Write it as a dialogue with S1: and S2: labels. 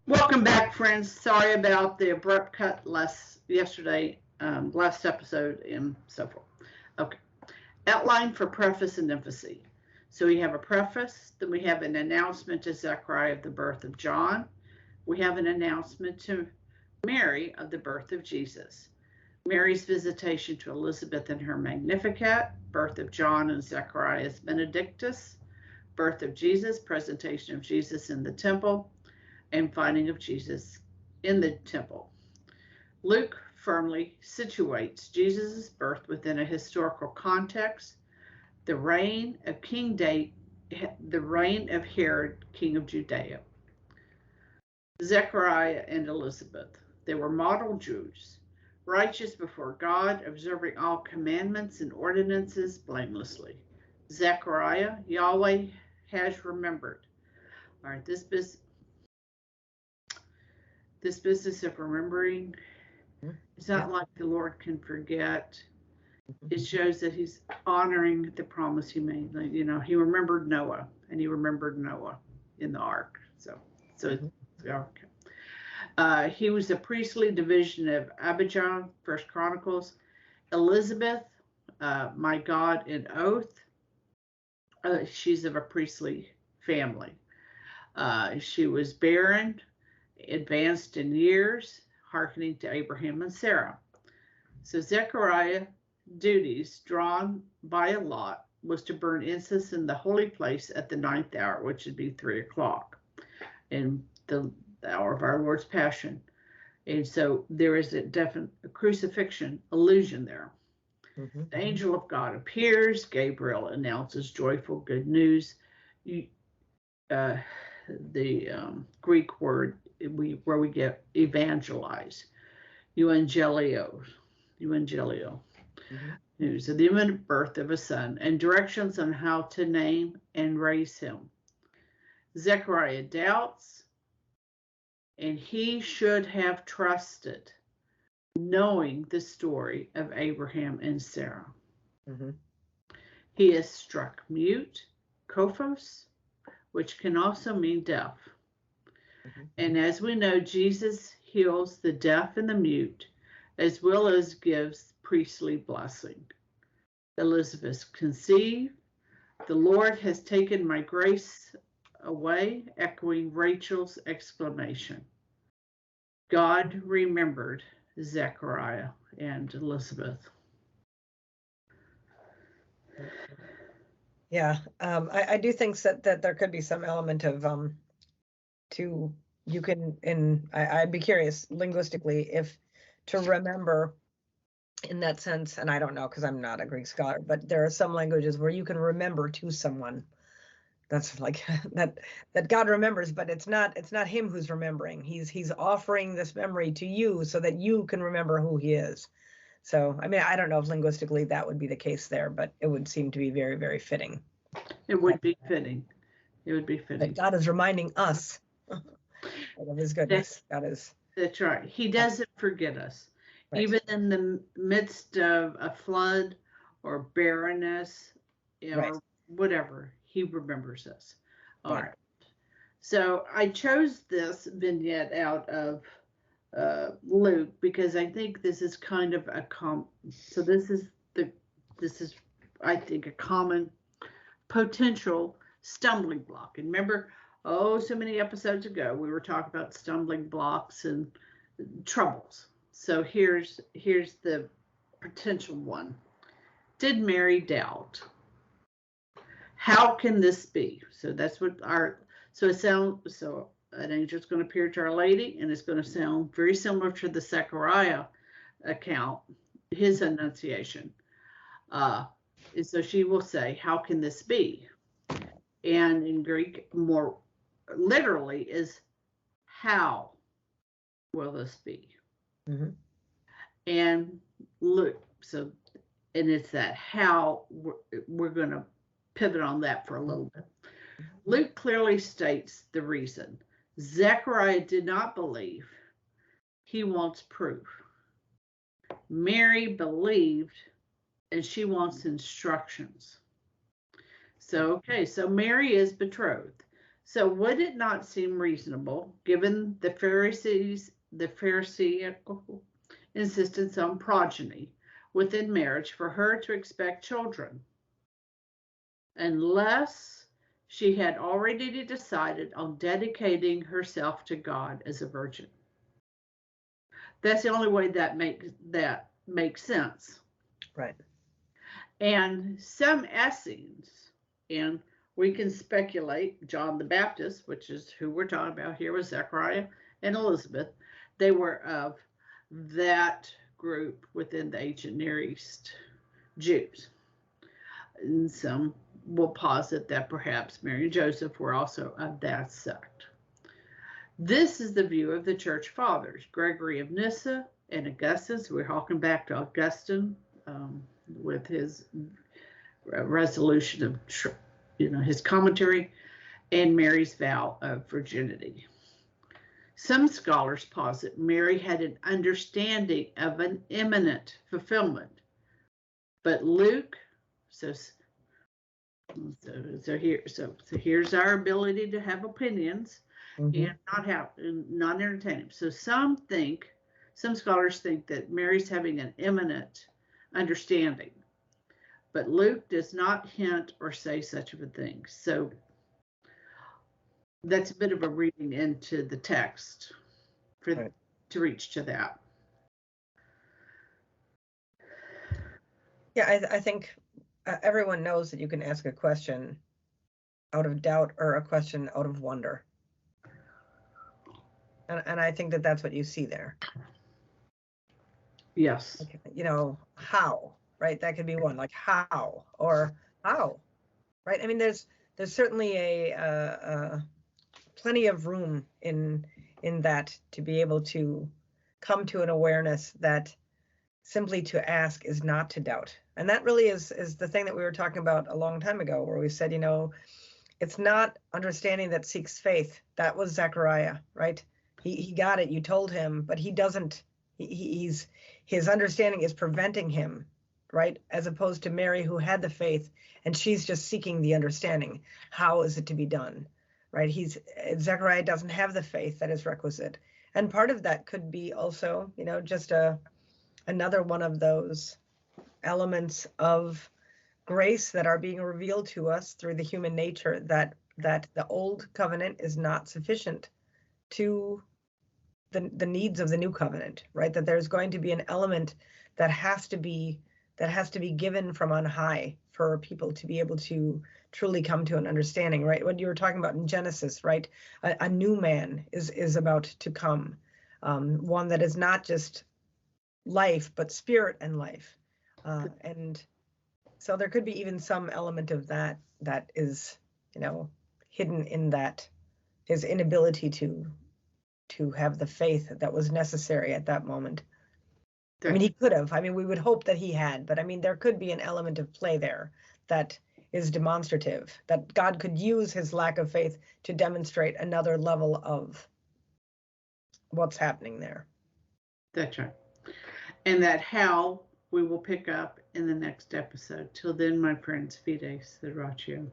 S1: Welcome back, friends. Sorry about the abrupt cut yesterday, last episode, and so forth. Okay. Outline for preface and infancy. So we have a preface, then we have an announcement to Zechariah of the birth of John. We have an announcement to Mary of the birth of Jesus. Mary's visitation to Elizabeth and her Magnificat, birth of John and Zechariah's Benedictus, birth of Jesus, presentation of Jesus in the temple, and finding of Jesus in the temple. Luke firmly situates Jesus' birth within a historical context, the reign of Herod, king of Judea. Zechariah and Elizabeth, they were model Jews, righteous before God, observing all commandments and ordinances blamelessly. Zechariah, Yahweh has remembered. All right, this business of remembering, it's not like the Lord can forget. It shows that he's honoring the promise he made. Like, he remembered Noah, and he remembered Noah in the ark. So he was the priestly division of Abijah, First Chronicles. Elizabeth, my God in oath. She's of a priestly family. She was barren, advanced in years, hearkening to Abraham and Sarah. So Zechariah duties drawn by a lot was to burn incense in the holy place at the 9th hour, which would be 3 o'clock, in the hour of our Lord's Passion. And so there is a definite crucifixion allusion there. The angel of God appears. Gabriel announces joyful good news. The Greek word where we get evangelize, euangelio, news of the imminent birth of a son and directions on how to name and raise him. Zechariah doubts, and he should have trusted, knowing the story of Abraham and Sarah. He is struck mute, kophos, which can also mean deaf. And as we know, Jesus heals the deaf and the mute, as well as gives priestly blessing. Elizabeth conceived. The Lord has taken my grace away, echoing Rachel's exclamation. God remembered Zechariah and Elizabeth.
S2: Yeah, I do think that there could be some element of I'd be curious linguistically if to remember in that sense, and I don't know because I'm not a Greek scholar, but there are some languages where you can remember to someone. That's like that God remembers, but it's not him who's remembering. He's offering this memory to you so that you can remember who he is. So, I mean, I don't know if linguistically that would be the case there, but it would seem to be very, very fitting.
S1: It would be fitting. It would be fitting.
S2: But God is reminding us of his goodness.
S1: That's right. He doesn't forget us. Right. Even in the midst of a flood or barrenness, or whatever, he remembers us. All right. So I chose this vignette out of Luke because I think this is kind of this is I think a common potential stumbling block. And remember, so many episodes ago we were talking about stumbling blocks and troubles. So here's the potential one. Did Mary doubt? How can this be? So that's what so an angel's going to appear to Our Lady, and it's going to sound very similar to the Zechariah account, his annunciation. And so she will say, how can this be? And in Greek, more literally, is how will this be? And look, and it's that how we're going to pivot on that for a little bit. Luke clearly states the reason. Zechariah did not believe. He wants proof. Mary believed and she wants instructions. So, okay, so Mary is betrothed. So would it not seem reasonable, given the Pharisaical insistence on progeny within marriage, for her to expect children, unless she had already decided on dedicating herself to God as a virgin? That's the only way that makes sense.
S2: Right.
S1: And some Essenes, and we can speculate, John the Baptist, which is who we're talking about here with Zechariah and Elizabeth, they were of that group within the ancient Near East Jews. And some will posit that perhaps Mary and Joseph were also of that sect. This is the view of the church fathers, Gregory of Nyssa and Augustus. We're harking back to Augustine with his resolution of, his commentary, and Mary's vow of virginity. Some scholars posit Mary had an understanding of an imminent fulfillment, but Luke, so here's our ability to have opinions and not entertain them. So some scholars think that Mary's having an imminent understanding, but Luke does not hint or say such of a thing. So that's a bit of a reading into the text to reach to that.
S2: Yeah, I think everyone knows that you can ask a question out of doubt or a question out of wonder. And I think that that's what you see there.
S1: Yes.
S2: Like, how, right? That could be one, like how, or how, right? I mean, there's certainly a plenty of room in that to be able to come to an awareness that simply to ask is not to doubt. And that really is the thing that we were talking about a long time ago, where we said, it's not understanding that seeks faith. That was Zechariah, right? He got it. You told him, but he doesn't. His understanding is preventing him, right? As opposed to Mary, who had the faith, and she's just seeking the understanding. How is it to be done, right? Zechariah doesn't have the faith that is requisite, and part of that could be also, just another one of those elements of grace that are being revealed to us through the human nature, that the old covenant is not sufficient to the needs of the new covenant, right? That there's going to be an element that has to be given from on high for people to be able to truly come to an understanding, right? What you were talking about in Genesis, right? A new man is about to come, one that is not just life, but spirit and life. And so there could be even some element of that is, hidden in that, his inability to have the faith that was necessary at that moment. I mean, he could have. I mean, we would hope that he had, but I mean, there could be an element of play there that is demonstrative, that God could use his lack of faith to demonstrate another level of what's happening there.
S1: That's right. And that how we will pick up in the next episode. Till then, my friends, Fides Ratio.